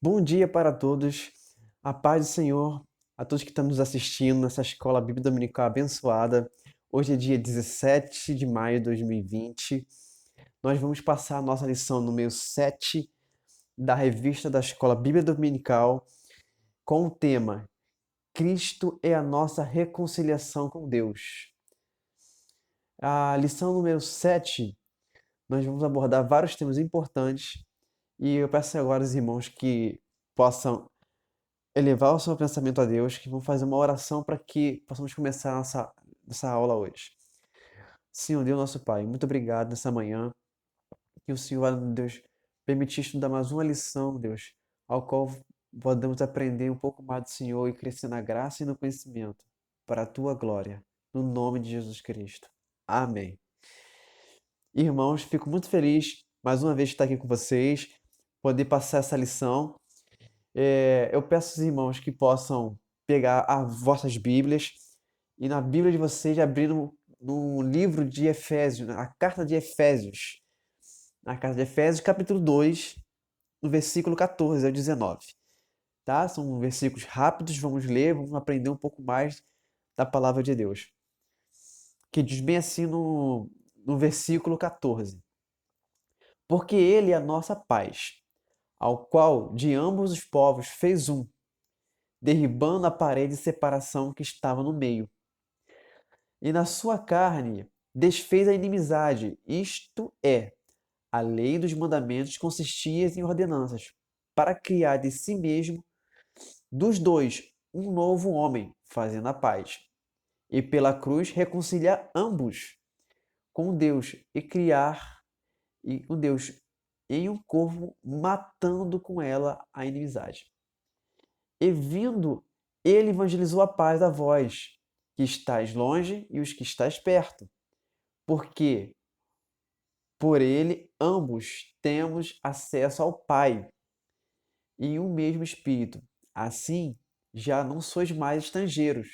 Bom dia para todos, a paz do Senhor, a todos que estão nos assistindo nessa escola Bíblia Dominical abençoada. Hoje é dia 17 de maio de 2020. Nós vamos passar a nossa lição número 7 da revista da escola Bíblia Dominical com o tema Cristo é a nossa reconciliação com Deus. A lição número 7, nós vamos abordar vários temas importantes e eu peço agora aos irmãos que possam elevar o seu pensamento a Deus, que vão fazer uma oração para que possamos começar a nossa aula hoje. Senhor Deus, nosso Pai, muito obrigado nessa manhã, que o Senhor, Deus, permitir estudar mais uma lição, Deus, ao qual podemos aprender um pouco mais do Senhor e crescer na graça e no conhecimento, para a Tua glória, no nome de Jesus Cristo. Amém. Irmãos, fico muito feliz mais uma vez de estar aqui com vocês, poder passar essa lição. Eu peço aos irmãos que possam pegar as vossas Bíblias e na Bíblia de vocês abrir no livro de Efésios, a carta de Efésios. Na carta de Efésios, capítulo 2, no versículo 14 ao 19. Tá? São versículos rápidos, vamos ler, vamos aprender um pouco mais da palavra de Deus. Que diz bem assim no versículo 14. Porque Ele é a nossa paz, ao qual de ambos os povos fez um, derribando a parede de separação que estava no meio. E na sua carne desfez a inimizade, isto é, a lei dos mandamentos consistia em ordenanças, para criar de si mesmo, dos dois, um novo homem, fazendo a paz. E pela cruz reconciliar ambos com Deus com Deus em um corpo, matando com ela a inimizade. E vindo, ele evangelizou a paz a vós, que estáis longe e os que estáis perto, porque por ele ambos temos acesso ao Pai em um mesmo Espírito. Assim, já não sois mais estrangeiros,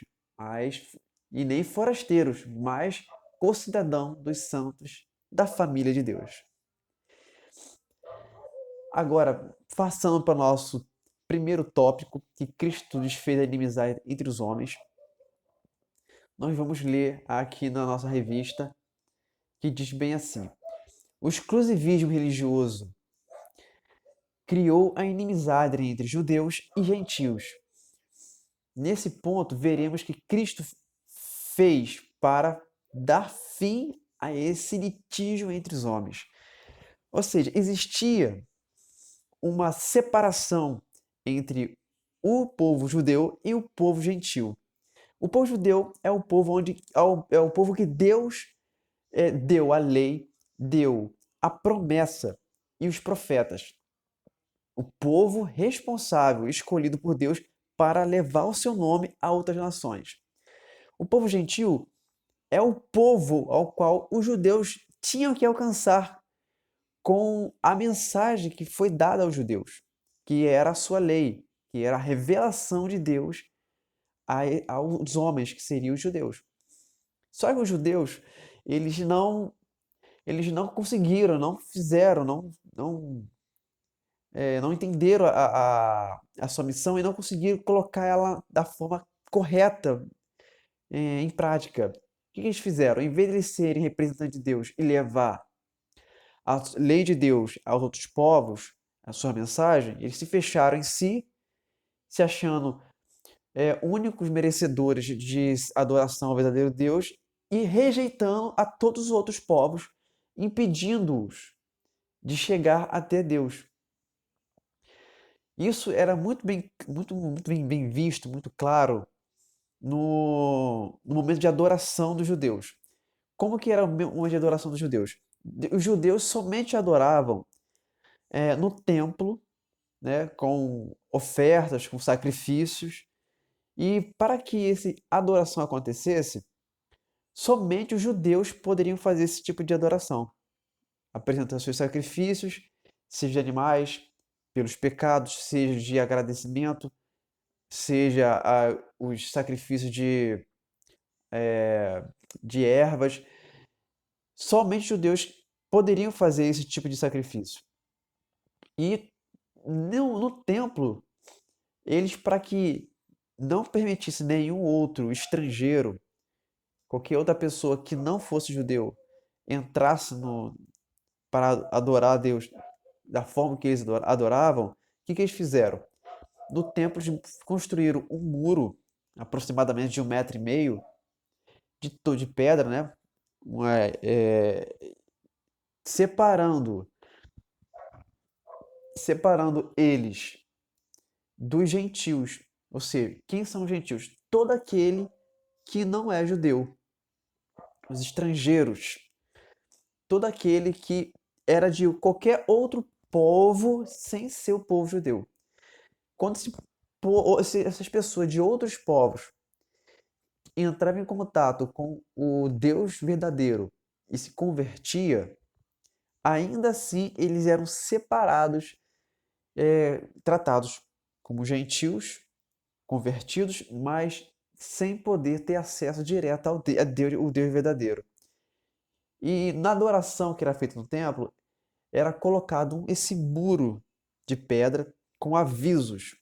e nem forasteiros, mas co-cidadão dos santos da família de Deus. Agora, passando para o nosso primeiro tópico, que Cristo desfez a inimizade entre os homens, nós vamos ler aqui na nossa revista, que diz bem assim: o exclusivismo religioso criou a inimizade entre judeus e gentios. Nesse ponto, veremos que Cristo fez para dar fim a esse litígio entre os homens. Ou seja, existia uma separação entre o povo judeu e o povo gentil. O povo judeu é o povo que Deus deu a lei, deu a promessa e os profetas. O povo responsável, escolhido por Deus para levar o seu nome a outras nações. O povo gentil é o povo ao qual os judeus tinham que alcançar com a mensagem que foi dada aos judeus, que era a sua lei, que era a revelação de Deus aos homens, que seriam os judeus. Só que os judeus, eles não conseguiram, não fizeram, não entenderam a sua missão e não conseguiram colocar ela da forma correta em prática. O que eles fizeram? Em vez de eles serem representantes de Deus e levar a lei de Deus aos outros povos, a sua mensagem, eles se fecharam em si, se achando únicos merecedores de adoração ao verdadeiro Deus e rejeitando a todos os outros povos, impedindo-os de chegar até Deus. Isso era muito bem visto, muito claro no momento de adoração dos judeus. Como que era o momento de adoração dos judeus? Os judeus somente adoravam no templo, né, com ofertas, com sacrifícios. E para que essa adoração acontecesse, somente os judeus poderiam fazer esse tipo de adoração, apresentando seus sacrifícios, seja de animais, pelos pecados, seja de agradecimento, seja os sacrifícios de ervas. Somente os judeus poderiam fazer esse tipo de sacrifício. E no templo templo, eles, para que não permitisse nenhum outro estrangeiro, qualquer outra pessoa que não fosse judeu, entrasse para adorar a Deus da forma que eles adoravam, o que eles fizeram? No templo construíram um muro, aproximadamente de 1,5 m, de pedra, né? Separando, separando eles dos gentios. Ou seja, quem são os gentios? Todo aquele que não é judeu, os estrangeiros, todo aquele que era de qualquer outro povo sem ser o povo judeu. Quando essas pessoas de outros povos entravam em contato com o Deus verdadeiro e se convertia, ainda assim eles eram separados, tratados como gentios, convertidos, mas sem poder ter acesso direto a Deus, o Deus verdadeiro. E na adoração que era feita no templo, era colocado esse muro de pedra com avisos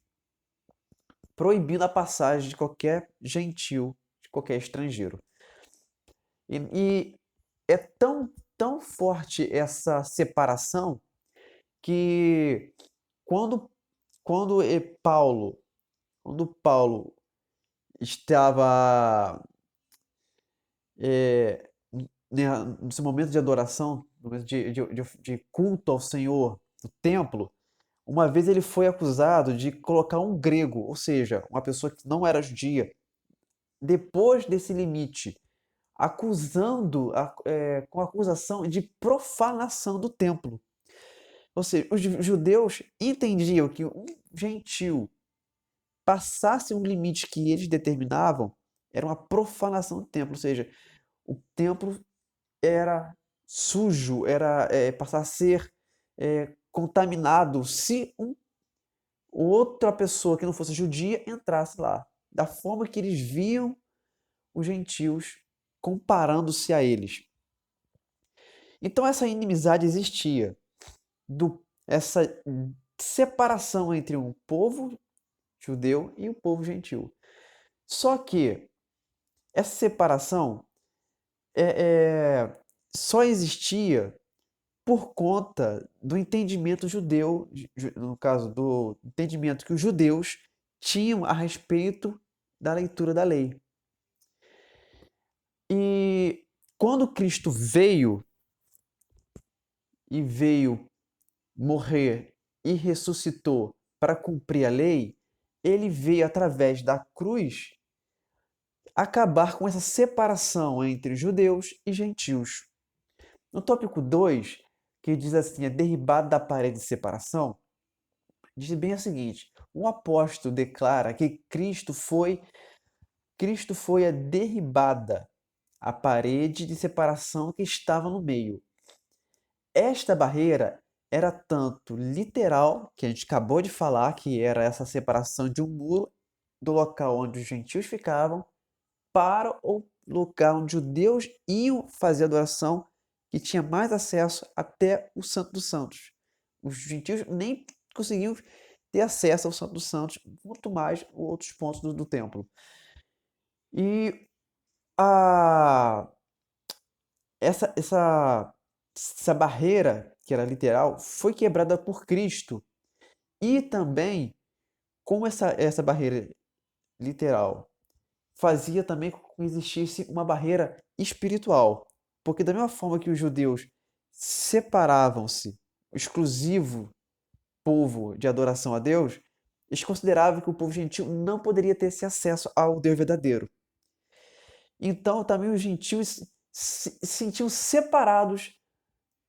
proibindo a passagem de qualquer gentil, de qualquer estrangeiro. E é tão forte essa separação que quando, quando Paulo, quando Paulo estava é, nesse momento de adoração, no momento de culto ao Senhor no templo, uma vez ele foi acusado de colocar um grego, ou seja, uma pessoa que não era judia, depois desse limite, com acusação de profanação do templo. Ou seja, os judeus entendiam que um gentil passasse um limite que eles determinavam, era uma profanação do templo, ou seja, o templo era sujo, passar a ser contaminado se outra pessoa que não fosse judia entrasse lá, da forma que eles viam os gentios comparando-se a eles. Então essa inimizade existia, essa separação entre um povo judeu e o povo gentil. Só que essa separação só existia por conta do entendimento judeu, no caso do entendimento que os judeus tinham a respeito da leitura da lei. E quando Cristo veio morrer e ressuscitou para cumprir a lei, ele veio através da cruz acabar com essa separação entre judeus e gentios. No tópico 2, que diz assim, é derribado da parede de separação, diz bem o seguinte: o apóstolo declara que Cristo foi a derribada, a parede de separação que estava no meio. Esta barreira era tanto literal, que a gente acabou de falar, que era essa separação de um muro do local onde os gentios ficavam para o lugar onde os judeus iam fazer adoração, que tinha mais acesso até o Santo dos Santos. Os gentios nem conseguiam ter acesso ao Santo dos Santos, muito mais outros pontos do templo. E essa barreira, que era literal, foi quebrada por Cristo. E também, como essa barreira literal fazia também com que existisse uma barreira espiritual. Porque da mesma forma que os judeus separavam-se, exclusivo povo de adoração a Deus, eles consideravam que o povo gentil não poderia ter esse acesso ao Deus verdadeiro. Então também os gentios se sentiam separados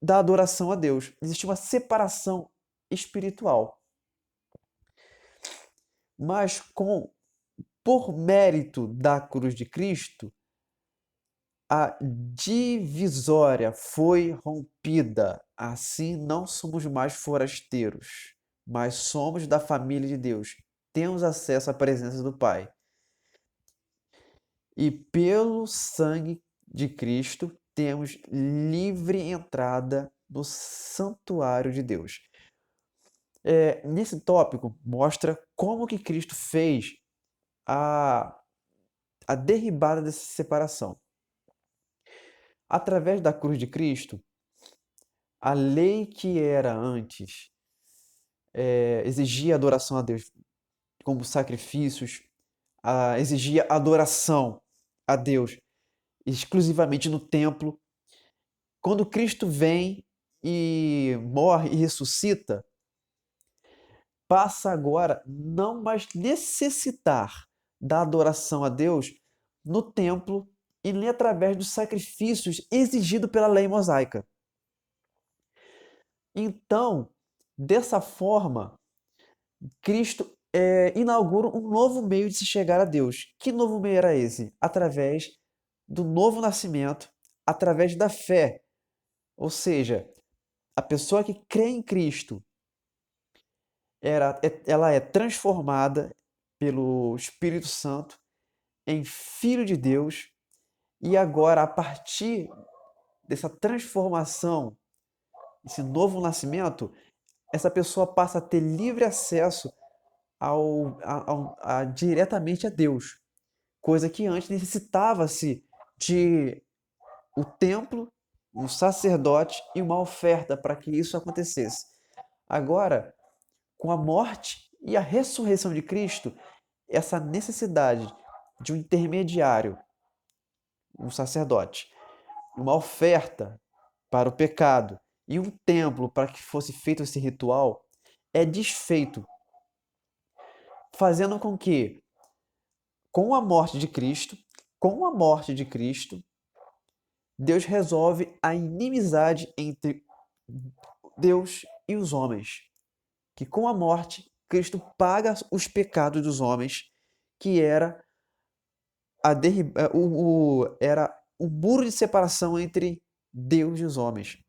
da adoração a Deus. Existia uma separação espiritual. Mas por mérito da cruz de Cristo, a divisória foi rompida. Assim não somos mais forasteiros, mas somos da família de Deus. Temos acesso à presença do Pai. E pelo sangue de Cristo temos livre entrada no santuário de Deus. Nesse tópico, mostra como que Cristo fez a, a derribada dessa separação. Através da cruz de Cristo, a lei que era antes exigia adoração a Deus como sacrifícios, exigia adoração a Deus exclusivamente no templo. Quando Cristo vem e morre e ressuscita, passa agora não mais necessitar da adoração a Deus no templo e nem através dos sacrifícios exigidos pela lei mosaica. Então, dessa forma, Cristo inaugura um novo meio de se chegar a Deus. Que novo meio era esse? Através do novo nascimento, através da fé. Ou seja, a pessoa que crê em Cristo, ela é transformada pelo Espírito Santo em filho de Deus, e agora, a partir dessa transformação, esse novo nascimento, essa pessoa passa a ter livre acesso diretamente a Deus, coisa que antes necessitava-se de o templo, um sacerdote e uma oferta para que isso acontecesse. Agora, com a morte e a ressurreição de Cristo, essa necessidade de um intermediário, um sacerdote, uma oferta para o pecado e um templo para que fosse feito esse ritual é desfeito, fazendo com que, com a morte de Cristo, com a morte de Cristo, Deus resolve a inimizade entre Deus e os homens. Que com a morte, Cristo paga os pecados dos homens, que era era o muro de separação entre Deus e os homens.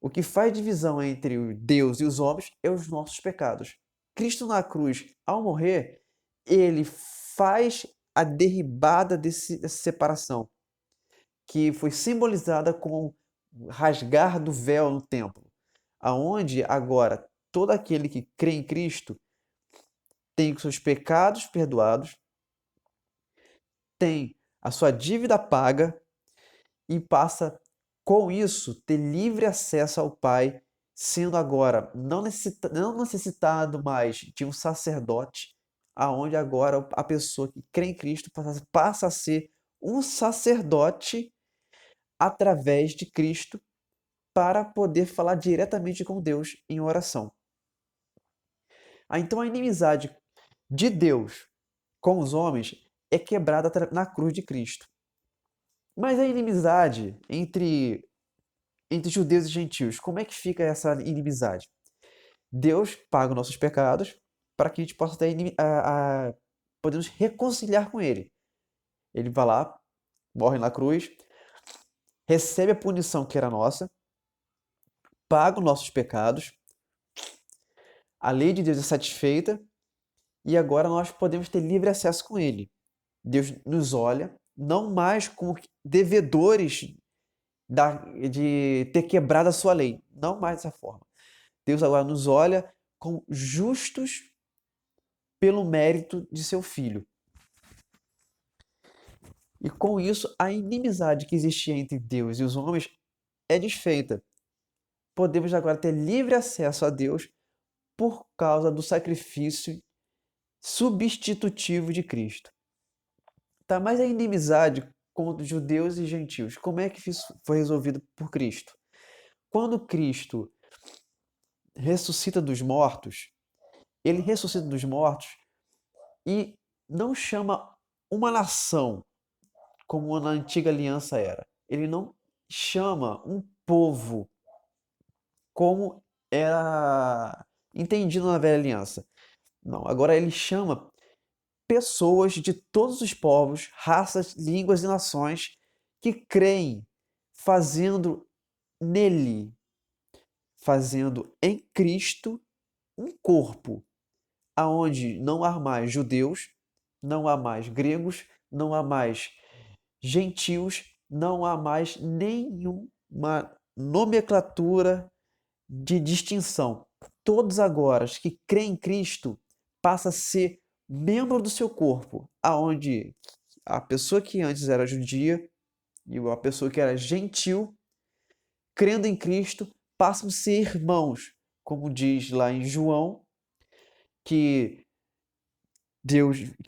O que faz divisão entre o Deus e os homens é os nossos pecados. Cristo na cruz, ao morrer, ele faz a derribada dessa separação, que foi simbolizada com o rasgar do véu no templo, aonde agora todo aquele que crê em Cristo tem os seus pecados perdoados, tem a sua dívida paga e passa, com isso, ter livre acesso ao Pai, sendo agora não necessitado mais de um sacerdote, aonde agora a pessoa que crê em Cristo passa a ser um sacerdote através de Cristo para poder falar diretamente com Deus em oração. Então a inimizade de Deus com os homens é quebrada na cruz de Cristo. Mas a inimizade entre judeus e gentios, como é que fica essa inimizade? Deus paga os nossos pecados para que a gente possa ter podemos reconciliar com Ele. Ele vai lá, morre na cruz, recebe a punição que era nossa, paga os nossos pecados, a lei de Deus é satisfeita e agora nós podemos ter livre acesso com Ele. Deus nos olha não mais como devedores de ter quebrado a sua lei, não mais dessa forma. Deus agora nos olha como justos pelo mérito de seu Filho. E com isso, a inimizade que existia entre Deus e os homens é desfeita. Podemos agora ter livre acesso a Deus por causa do sacrifício substitutivo de Cristo. Tá, mas a inimizade com judeus e gentios, como é que isso foi resolvido por Cristo? Quando Cristo ressuscita dos mortos, ele ressuscita dos mortos e não chama uma nação como na antiga aliança era. Ele não chama um povo como era entendido na velha aliança. Não, agora ele chama pessoas de todos os povos, raças, línguas e nações que creem, fazendo nele, fazendo em Cristo um corpo, aonde não há mais judeus, não há mais gregos, não há mais gentios, não há mais nenhuma nomenclatura de distinção. todos agora que creem em Cristo passam a ser membro do seu corpo, aonde a pessoa que antes era judia e a pessoa que era gentil, crendo em Cristo, passam a ser irmãos, como diz lá em João, que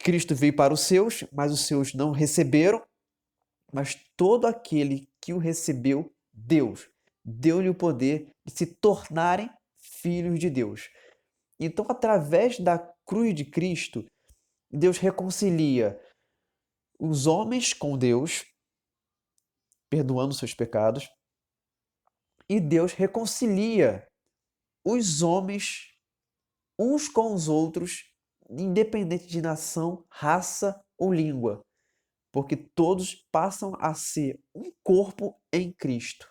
Cristo veio para os seus, mas os seus não receberam, mas todo aquele que o recebeu, Deus deu-lhe o poder de se tornarem filhos de Deus. Então, através da cruz de Cristo, Deus reconcilia os homens com Deus, perdoando seus pecados, e Deus reconcilia os homens uns com os outros, independente de nação, raça ou língua, porque todos passam a ser um corpo em Cristo.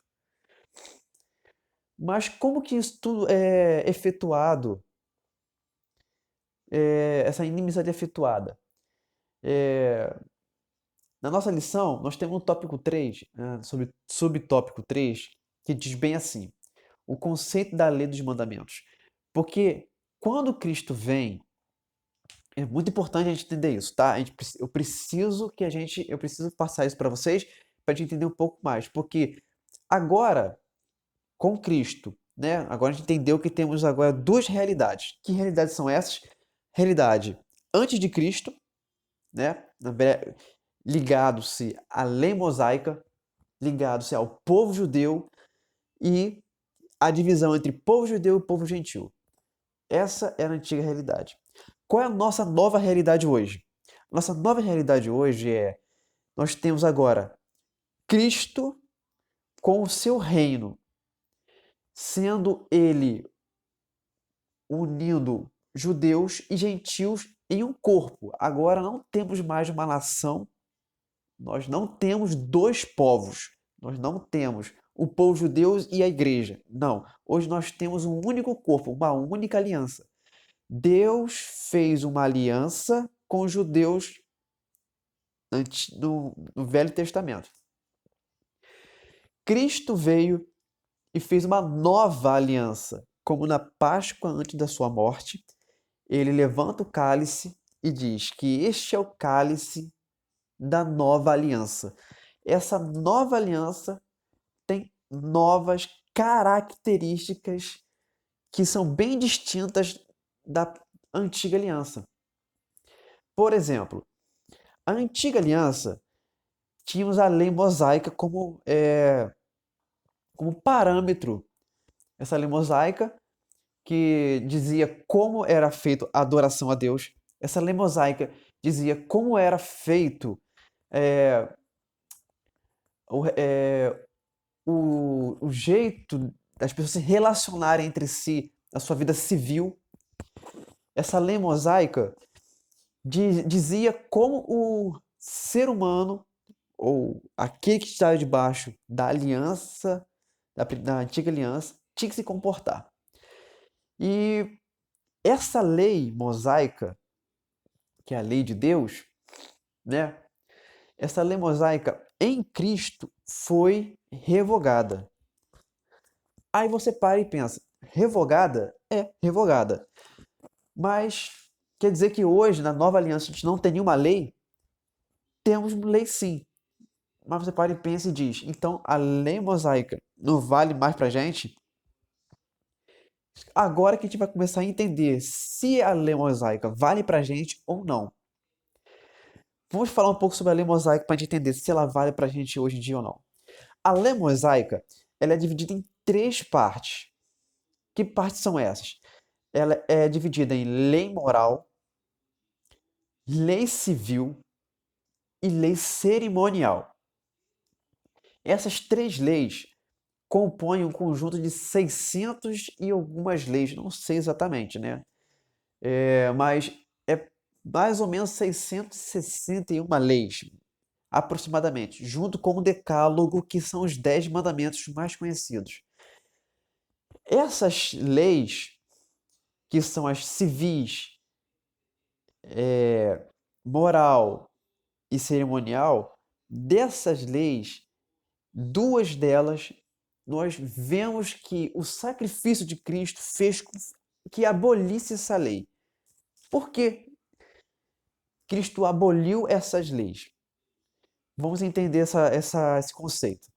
Mas como que isso tudo é efetuado? Essa inimizade é efetuada? Na nossa lição, nós temos um tópico 3, sobre subtópico 3, que diz bem assim: o conceito da lei dos mandamentos. Porque quando Cristo vem, é muito importante a gente entender isso, tá? Eu preciso passar isso para vocês para a gente entender um pouco mais, porque agora com Cristo, né? Agora a gente entendeu que temos agora duas realidades. Que realidades são essas? Realidade antes de Cristo, né? Ligado-se à lei mosaica, ligado-se ao povo judeu e a divisão entre povo judeu e povo gentil. Essa era a antiga realidade. Qual é a nossa nova realidade hoje? Nossa nova realidade hoje nós temos agora Cristo com o seu reino, sendo ele unindo judeus e gentios em um corpo. Agora não temos mais uma nação, nós não temos dois povos, nós não temos o povo judeu e a igreja. Não, hoje nós temos um único corpo, uma única aliança. Deus fez uma aliança com os judeus no Velho Testamento. Cristo veio e fez uma nova aliança, como na Páscoa antes da sua morte. Ele levanta o cálice e diz que este é o cálice da nova aliança. Essa nova aliança tem novas características que são bem distintas da antiga aliança. Por exemplo, a antiga aliança tínhamos a lei mosaica como parâmetro. Essa lei mosaica que dizia como era feito a adoração a Deus. Essa lei mosaica dizia como era feito é, o, é, o jeito das pessoas se relacionarem entre si, a sua vida civil. Essa lei mosaica dizia como o ser humano, ou aquele que estava debaixo da aliança, da antiga aliança, tinha que se comportar. E essa lei mosaica, que é a lei de Deus, né? Essa lei mosaica em Cristo foi revogada. Aí você para e pensa, revogada? É, revogada. Mas quer dizer que hoje, na nova aliança, a gente não tem nenhuma lei? Temos lei sim. Mas você para e pensa e diz, então a lei mosaica não vale mais pra gente? Agora que a gente vai começar a entender se a lei mosaica vale pra gente ou não. Vamos falar um pouco sobre a lei mosaica para a gente entender se ela vale pra gente hoje em dia ou não. A lei mosaica, ela é dividida em três partes. Que partes são essas? Ela é dividida em lei moral, lei civil e lei cerimonial. Essas três leis compõem um conjunto de 600 e algumas leis, não sei exatamente, né? Mas é mais ou menos 661 leis, aproximadamente, junto com o Decálogo, que são os 10 mandamentos mais conhecidos. Essas leis, que são as civis, moral e cerimonial, dessas leis, duas delas, nós vemos que o sacrifício de Cristo fez que abolisse essa lei. Por que Cristo aboliu essas leis? Vamos entender esse conceito.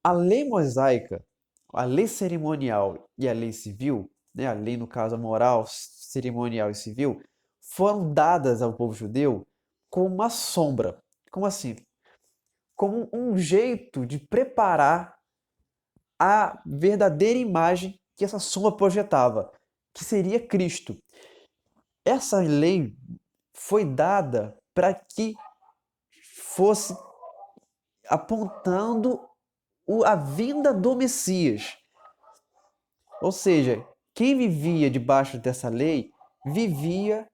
A lei mosaica, a lei cerimonial e a lei civil, né, a lei, no caso, a moral, cerimonial e civil, foram dadas ao povo judeu como uma sombra. Como assim? Como um jeito de preparar a verdadeira imagem que essa sombra projetava, que seria Cristo. Essa lei foi dada para que fosse apontando a vinda do Messias. Ou seja, quem vivia debaixo dessa lei vivia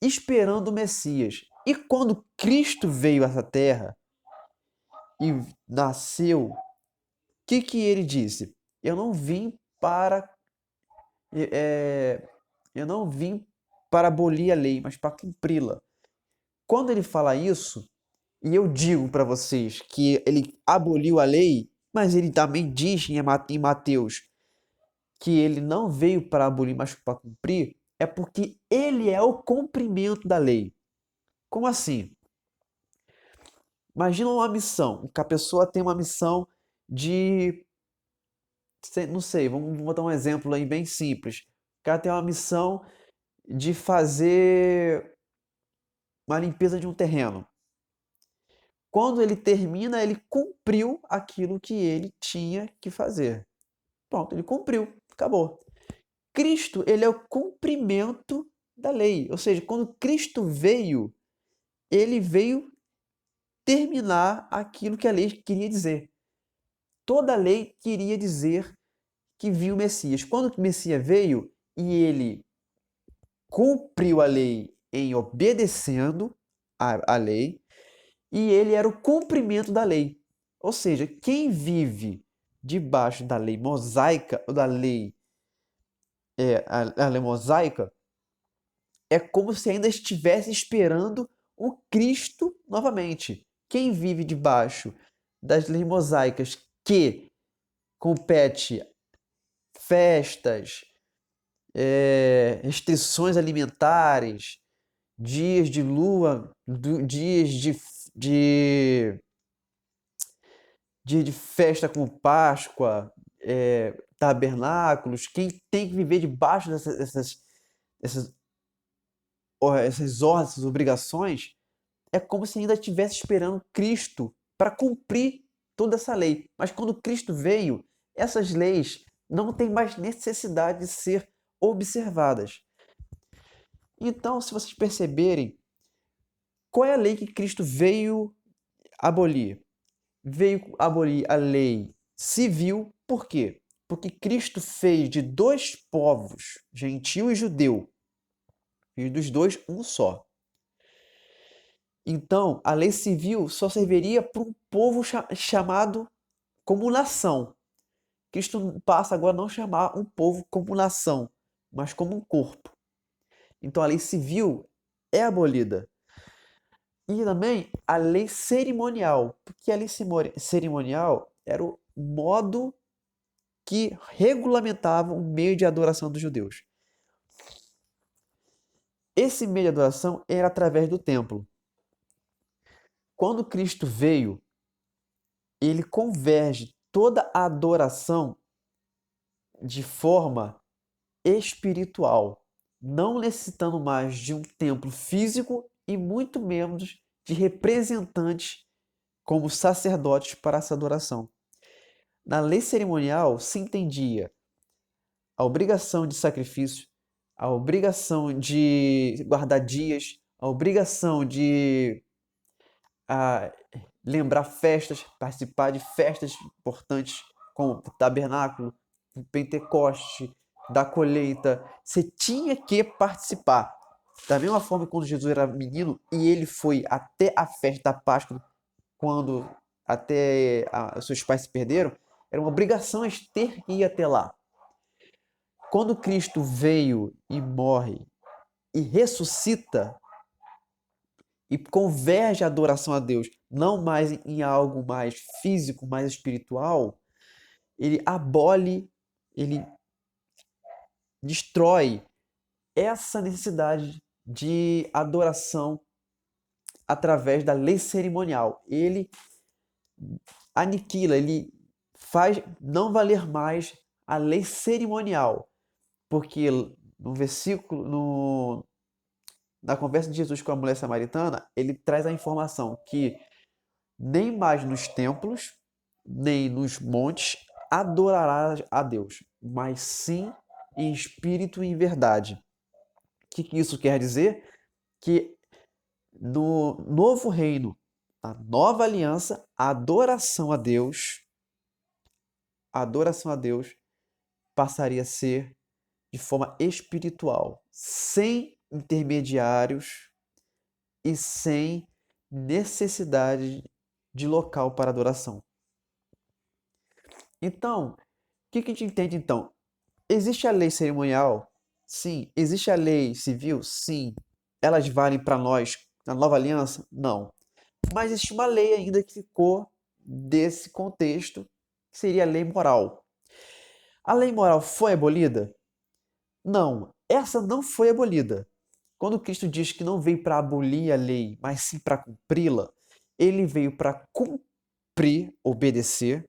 esperando o Messias. E quando Cristo veio a essa terra e nasceu, o que ele disse? Eu não vim para é, eu não vim para abolir a lei, mas para cumpri-la. Quando ele fala isso, e eu digo para vocês que ele aboliu a lei, mas ele também diz em Mateus que ele não veio para abolir, mas para cumprir, é porque ele é o cumprimento da lei. Como assim? Imagina uma missão, que a pessoa tem uma missão de, não sei, vamos botar um exemplo aí bem simples. O cara tem uma missão de fazer uma limpeza de um terreno. Quando ele termina, ele cumpriu aquilo que ele tinha que fazer. Pronto, ele cumpriu, acabou. Cristo, ele é o cumprimento da lei. Ou seja, quando Cristo veio, ele veio terminar aquilo que a lei queria dizer. Toda a lei queria dizer que viu o Messias. Quando o Messias veio e ele cumpriu a lei em obedecendo a lei, e ele era o cumprimento da lei. Ou seja, quem vive debaixo da lei mosaica, ou da lei, a lei mosaica, é como se ainda estivesse esperando o Cristo novamente. Quem vive debaixo das leis mosaicas que compete festas, restrições alimentares, dias de lua, dias de, de festa como Páscoa, tabernáculos, quem tem que viver debaixo dessas, essas ordens, essas obrigações, é como se ainda estivesse esperando Cristo para cumprir toda essa lei. Mas quando Cristo veio, essas leis não têm mais necessidade de ser observadas. Então, se vocês perceberem, qual é a lei que Cristo veio abolir? Veio abolir a lei civil, por quê? Porque Cristo fez de dois povos, gentio e judeu, fez dos dois um só. Então, a lei civil só serviria para um povo chamado como nação. Cristo passa agora a não chamar um povo como nação, mas como um corpo. Então, a lei civil é abolida. E também a lei cerimonial, porque a lei cerimonial era o modo que regulamentava o meio de adoração dos judeus. Esse meio de adoração era através do templo. Quando Cristo veio, ele converge toda a adoração de forma espiritual, não necessitando mais de um templo físico e muito menos de representantes como sacerdotes para essa adoração. Na lei cerimonial se entendia a obrigação de sacrifício, a obrigação de guardar dias, a obrigação de a, lembrar festas, participar de festas importantes como o tabernáculo, o Pentecoste, da colheita. Você tinha que participar. Da mesma forma que quando Jesus era menino e ele foi até a festa da Páscoa, quando até seus pais se perderam, era uma obrigação ter que ir até lá. Quando Cristo veio e morre e ressuscita e converge a adoração a Deus, não mais em algo mais físico, mais espiritual, ele abole, ele destrói essa necessidade de adoração através da lei cerimonial. Ele aniquila, ele faz não valer mais a lei cerimonial, porque no versículo, na conversa de Jesus com a mulher samaritana, ele traz a informação que nem mais nos templos, nem nos montes adorarás a Deus, mas sim em espírito e em verdade. O que isso quer dizer? Que no novo reino, a nova aliança, a adoração a Deus passaria a ser de forma espiritual, sem intermediários e sem necessidade de local para adoração. Então, o que a gente entende então? Existe a lei cerimonial? Sim. Existe a lei civil? Sim. Elas valem para nós na nova aliança? Não. Mas existe uma lei ainda que ficou desse contexto, que seria a lei moral. A lei moral foi abolida? Não, essa não foi abolida. Quando Cristo diz que não veio para abolir a lei, mas sim para cumpri-la, ele veio para cumprir, obedecer,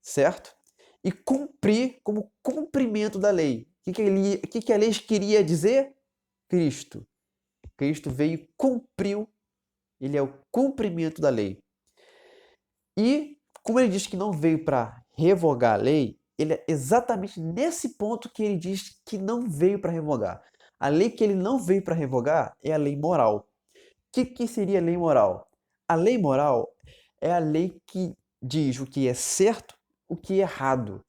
certo? E cumprir como cumprimento da lei. O que a lei queria dizer? Cristo. Cristo veio e cumpriu, ele é o cumprimento da lei. E, como ele diz que não veio para revogar a lei, ele é exatamente nesse ponto que ele diz que não veio para revogar. A lei que ele não veio para revogar é a lei moral. O que seria a lei moral? A lei moral é a lei que diz o que é certo, o que é errado.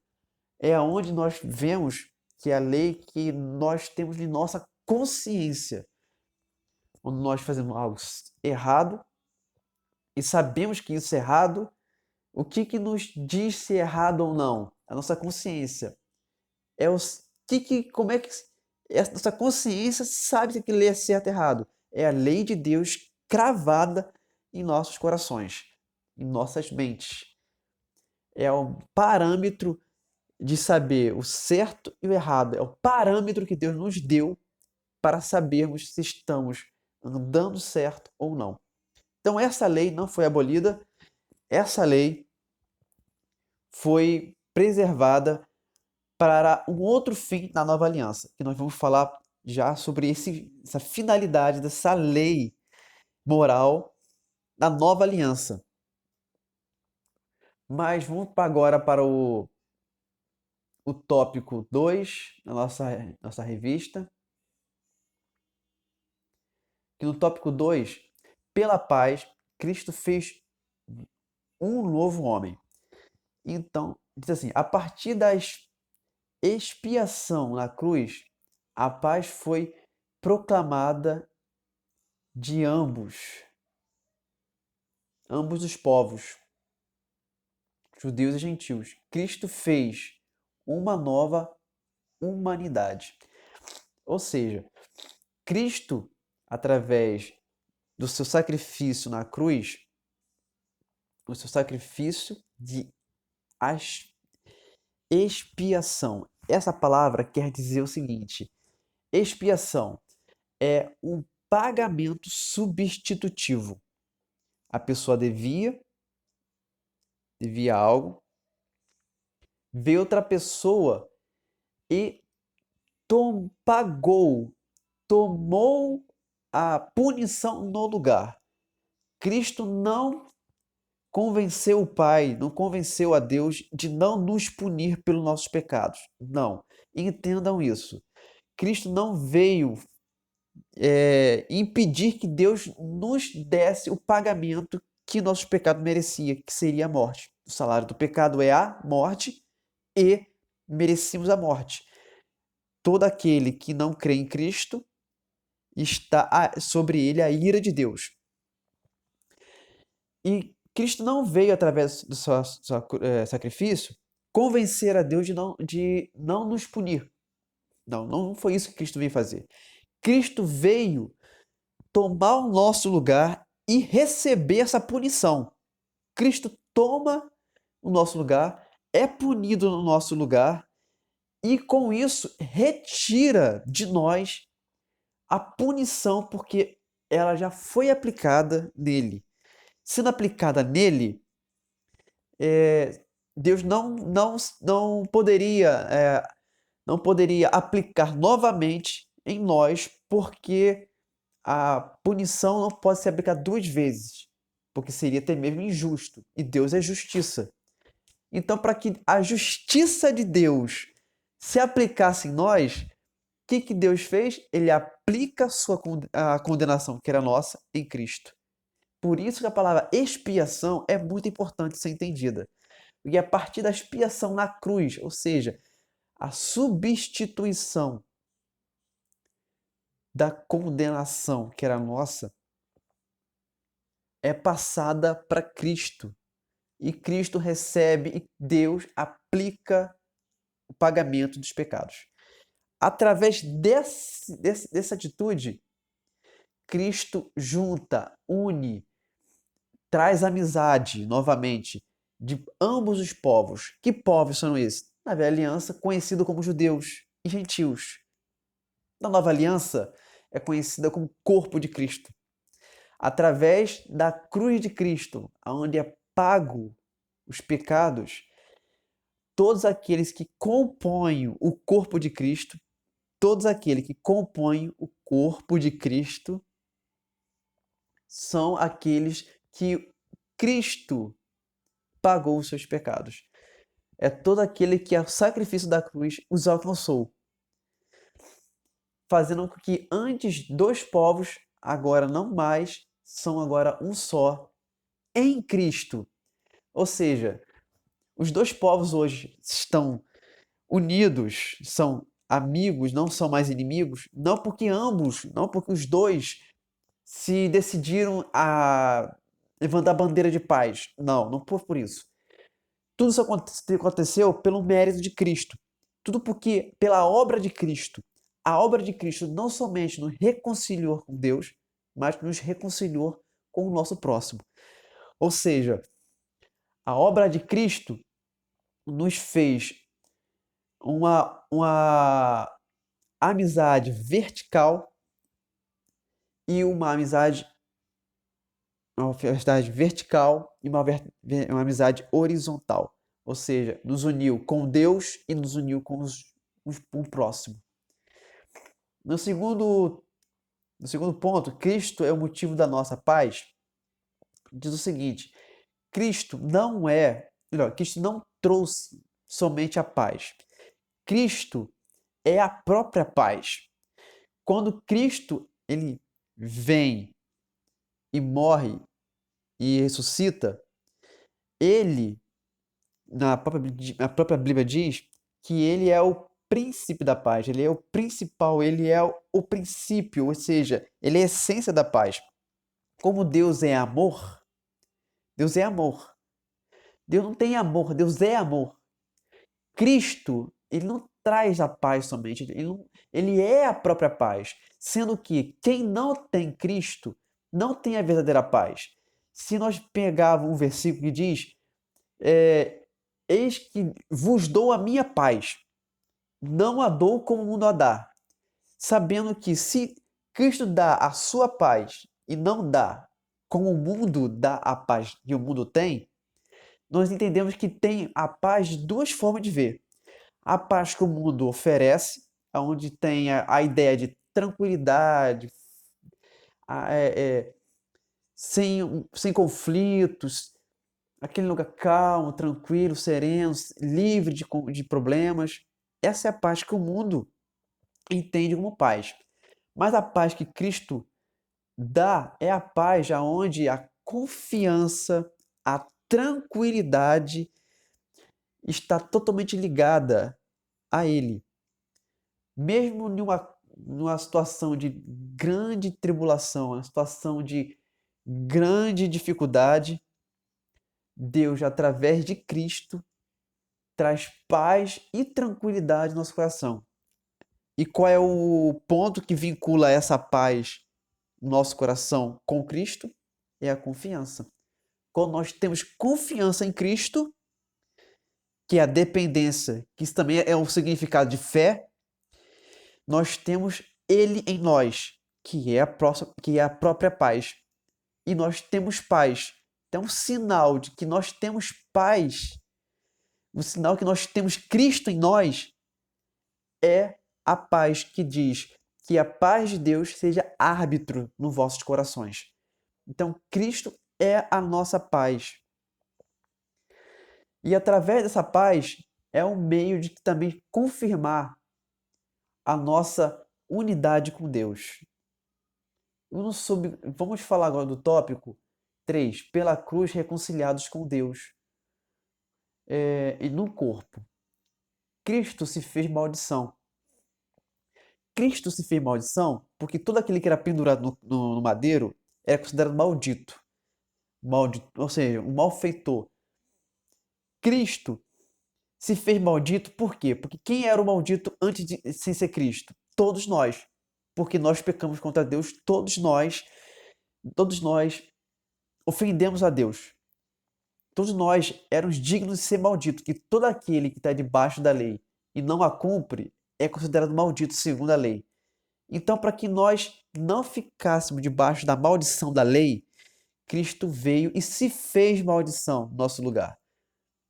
É onde nós vemos que é a lei que nós temos em nossa consciência. Quando nós fazemos algo errado e sabemos que isso é errado, o que nos diz se é errado ou não? A nossa consciência. Como é que a nossa consciência sabe se aquilo é certo ou errado? É a lei de Deus cravada em nossos corações, em nossas mentes. É o parâmetro de saber o certo e o errado. É o parâmetro que Deus nos deu para sabermos se estamos andando certo ou não. Então, essa lei não foi abolida, essa lei foi preservada para um outro fim na nova aliança, que nós vamos falar já sobre essa finalidade dessa lei moral na nova aliança. Mas vamos agora para o tópico 2 da nossa revista. Que no tópico 2, pela paz, Cristo fez um novo homem. Então, diz assim, a partir da expiação na cruz, a paz foi proclamada de ambos os povos, judeus e gentios. Cristo fez uma nova humanidade. Ou seja, Cristo, através do seu sacrifício na cruz, o seu sacrifício de expiação. Essa palavra quer dizer o seguinte: expiação é um pagamento substitutivo. A pessoa devia algo, veio outra pessoa e tomou a punição no lugar. Cristo não convenceu o Pai, não convenceu a Deus de não nos punir pelos nossos pecados. Não. Entendam isso. Cristo não veio impedir que Deus nos desse o pagamento que nossos pecados merecia, que seria a morte. O salário do pecado é a morte e merecemos a morte. Todo aquele que não crê em Cristo está sobre ele a ira de Deus. E Cristo não veio, através do seu sacrifício, convencer a Deus de não nos punir. Não foi isso que Cristo veio fazer. Cristo veio tomar o nosso lugar e receber essa punição. Cristo toma o nosso lugar, é punido no nosso lugar e com isso retira de nós a punição, porque ela já foi aplicada nele. Sendo aplicada nele, Deus não poderia aplicar novamente em nós, porque a punição não pode ser aplicada duas vezes, porque seria até mesmo injusto, e Deus é justiça. Então, para que a justiça de Deus se aplicasse em nós, o que Deus fez? Ele aplica a condenação que era nossa em Cristo. Por isso que a palavra expiação é muito importante ser entendida. E a partir da expiação na cruz, ou seja, a substituição da condenação que era nossa, é passada para Cristo. E Cristo recebe e Deus aplica o pagamento dos pecados. Através dessa atitude, Cristo junta, une, traz amizade novamente de ambos os povos. Que povos são esses? Na velha aliança, conhecido como judeus e gentios. Na nova aliança, é conhecida como corpo de Cristo. Através da cruz de Cristo, onde é pago os pecados, todos aqueles que compõem o corpo de Cristo, todos aqueles que compõem o corpo de Cristo, são aqueles que Cristo pagou os seus pecados. É todo aquele que o sacrifício da cruz os alcançou, fazendo com que antes dois povos, agora não mais, são agora um só em Cristo. Ou seja, os dois povos hoje estão unidos, são amigos, não são mais inimigos, não porque os dois se decidiram a levantar a bandeira de paz. Não foi por isso. Tudo isso aconteceu pelo mérito de Cristo. Tudo porque pela obra de Cristo. A obra de Cristo não somente nos reconciliou com Deus, mas nos reconciliou com o nosso próximo. Ou seja, a obra de Cristo nos fez uma amizade vertical e uma amizade vertical e uma amizade horizontal. Ou seja, nos uniu com Deus e nos uniu com o próximo. No segundo ponto, Cristo é o motivo da nossa paz. Diz o seguinte: Cristo não trouxe somente a paz. Cristo é a própria paz. Quando Cristo ele vem e morre e ressuscita, ele, na própria Bíblia diz que ele é o príncipe da paz, ele é o principal, ele é o princípio, ou seja, ele é a essência da paz. Como Deus é amor, Deus é amor. Deus não tem amor, Deus é amor. Cristo, ele não traz a paz somente, ele é a própria paz, sendo que quem não tem Cristo não tem a verdadeira paz. Se nós pegarmos um versículo que diz, eis que vos dou a minha paz, não a dou como o mundo a dá, sabendo que se Cristo dá a sua paz e não dá como o mundo dá a paz que o mundo tem, nós entendemos que tem a paz de duas formas de ver. A paz que o mundo oferece, onde tem a ideia de tranquilidade, sem conflitos, aquele lugar calmo, tranquilo, sereno, livre de problemas. Essa é a paz que o mundo entende como paz. Mas a paz que Cristo dá é a paz onde a confiança, a tranquilidade está totalmente ligada a Ele. Mesmo numa situação de grande tribulação, uma situação de grande dificuldade, Deus, através de Cristo, traz paz e tranquilidade no nosso coração. E qual é o ponto que vincula essa paz no nosso coração com Cristo? É a confiança. Quando nós temos confiança em Cristo, que é a dependência, que isso também é um significado de fé, nós temos Ele em nós, que é a própria paz. E nós temos paz. Então, um sinal de que nós temos paz, um sinal que nós temos Cristo em nós, é a paz que diz que a paz de Deus seja árbitro nos vossos corações. Então, Cristo é a nossa paz. E através dessa paz é um meio de também confirmar a nossa unidade com Deus. Vamos falar agora do tópico 3. Pela cruz reconciliados com Deus. E no corpo. Cristo se fez maldição. Cristo se fez maldição porque todo aquele que era pendurado no madeiro era considerado maldito. Maldito, ou seja, um malfeitor. Cristo se fez maldito por quê? Porque quem era o maldito sem ser Cristo? Todos nós. Porque nós pecamos contra Deus, todos nós ofendemos a Deus. Todos nós éramos dignos de ser malditos, que todo aquele que está debaixo da lei e não a cumpre é considerado maldito segundo a lei. Então, para que nós não ficássemos debaixo da maldição da lei, Cristo veio e se fez maldição no nosso lugar.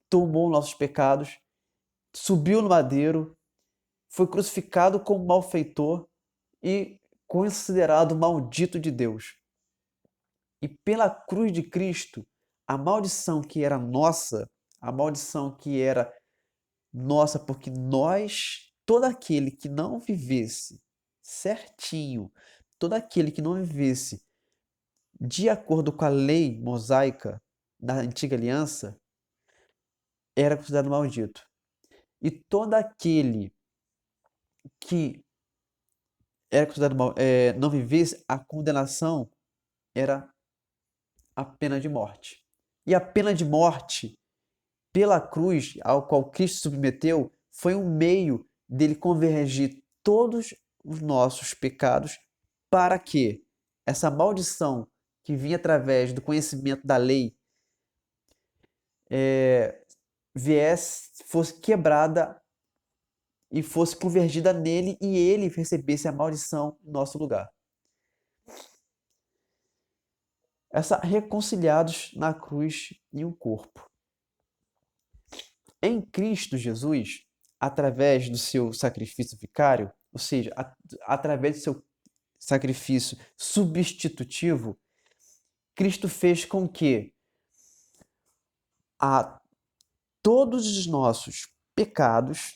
Tomou nossos pecados, subiu no madeiro, foi crucificado como malfeitor e considerado maldito de Deus. E pela cruz de Cristo, a maldição que era nossa, a maldição que era nossa, porque todo aquele que não vivesse certinho, todo aquele que não vivesse de acordo com a lei mosaica da antiga aliança, era considerado maldito. E todo aquele que era considerado não vivesse, a condenação era a pena de morte. E a pena de morte, pela cruz ao qual Cristo se submeteu, foi um meio dele convergir todos os nossos pecados para que essa maldição que vinha através do conhecimento da lei fosse quebrada e fosse convergida nele e ele recebesse a maldição no nosso lugar. Reconciliados na cruz e um corpo. Em Cristo Jesus, através do seu sacrifício vicário, ou seja, através do seu sacrifício substitutivo, Cristo fez com que todos os nossos pecados,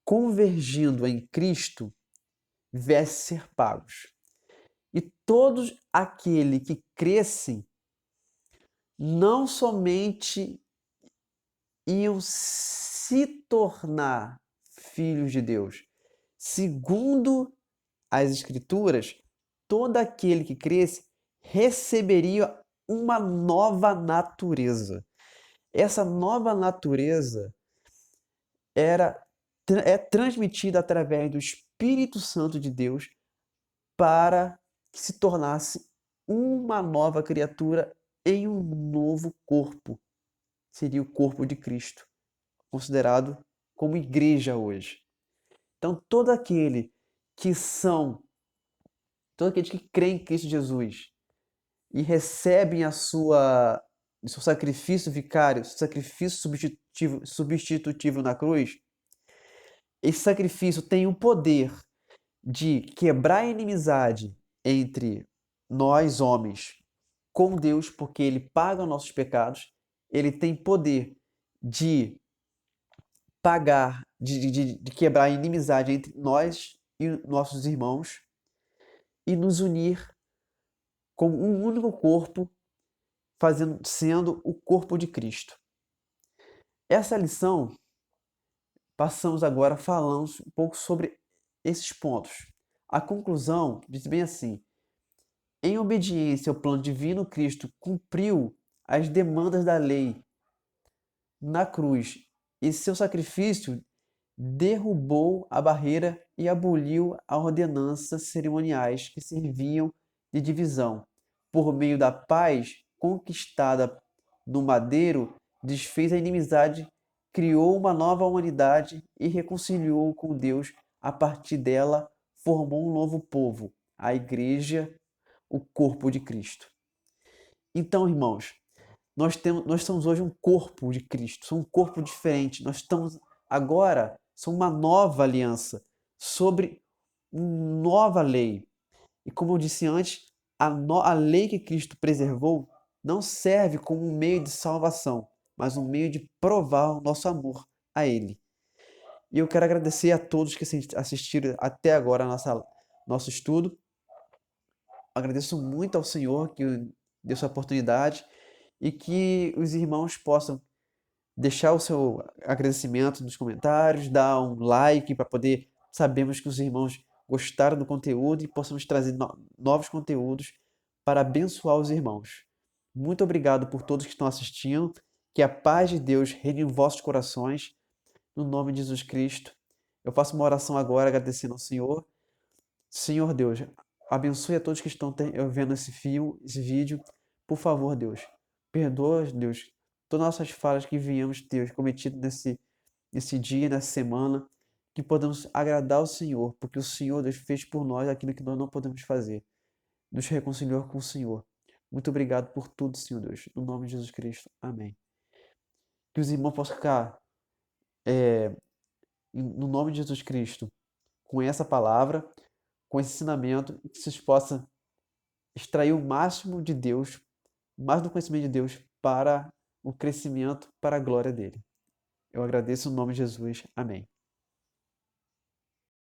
convergindo em Cristo, viessem ser pagos. E todos aquele que crescem não somente iam se tornar filhos de Deus. Segundo as Escrituras, todo aquele que cresce receberia uma nova natureza. Essa nova natureza é transmitida através do Espírito Santo de Deus para que se tornasse uma nova criatura em um novo corpo. Seria o corpo de Cristo, considerado como igreja hoje. Então, todos aqueles que creem em Cristo Jesus e recebem o seu sacrifício vicário, seu sacrifício substitutivo na cruz, esse sacrifício tem o poder de quebrar a inimizade entre nós, homens, com Deus, porque Ele paga os nossos pecados. Ele tem poder de pagar, de quebrar a inimizade entre nós e nossos irmãos e nos unir como um único corpo, sendo o corpo de Cristo. Essa lição, passamos agora falando um pouco sobre esses pontos. A conclusão diz bem assim: em obediência ao plano divino, Cristo cumpriu as demandas da lei na cruz e seu sacrifício derrubou a barreira e aboliu as ordenanças cerimoniais que serviam de divisão, por meio da paz conquistada no madeiro, desfez a inimizade, criou uma nova humanidade e reconciliou com Deus. A partir dela, formou um novo povo, a igreja, o corpo de Cristo. Então, irmãos, nós somos hoje um corpo de Cristo, somos um corpo diferente. Nós estamos agora, somos uma nova aliança sobre uma nova lei. E como eu disse antes, a lei que Cristo preservou não serve como um meio de salvação, mas um meio de provar o nosso amor a Ele. E eu quero agradecer a todos que assistiram até agora nosso estudo. Agradeço muito ao Senhor que deu essa oportunidade e que os irmãos possam deixar o seu agradecimento nos comentários, dar um like para poder sabermos que os irmãos gostaram do conteúdo e possamos trazer novos conteúdos para abençoar os irmãos. Muito obrigado por todos que estão assistindo. Que a paz de Deus reine em vossos corações, no nome de Jesus Cristo. Eu faço uma oração agora agradecendo ao Senhor. Senhor Deus, abençoe a todos que estão vendo esse vídeo. Por favor, Deus, perdoa, Deus, todas as nossas falhas que viemos ter cometido nesse dia, nessa semana, que podemos agradar o Senhor, porque o Senhor, Deus, fez por nós aquilo que nós não podemos fazer. Nos reconciliou com o Senhor. Muito obrigado por tudo, Senhor Deus. No nome de Jesus Cristo. Amém. Que os irmãos possam ficar, no nome de Jesus Cristo, com essa palavra, com esse ensinamento, e que vocês possam extrair o máximo de Deus, mais do conhecimento de Deus, para o crescimento, para a glória dele. Eu agradeço no nome de Jesus. Amém.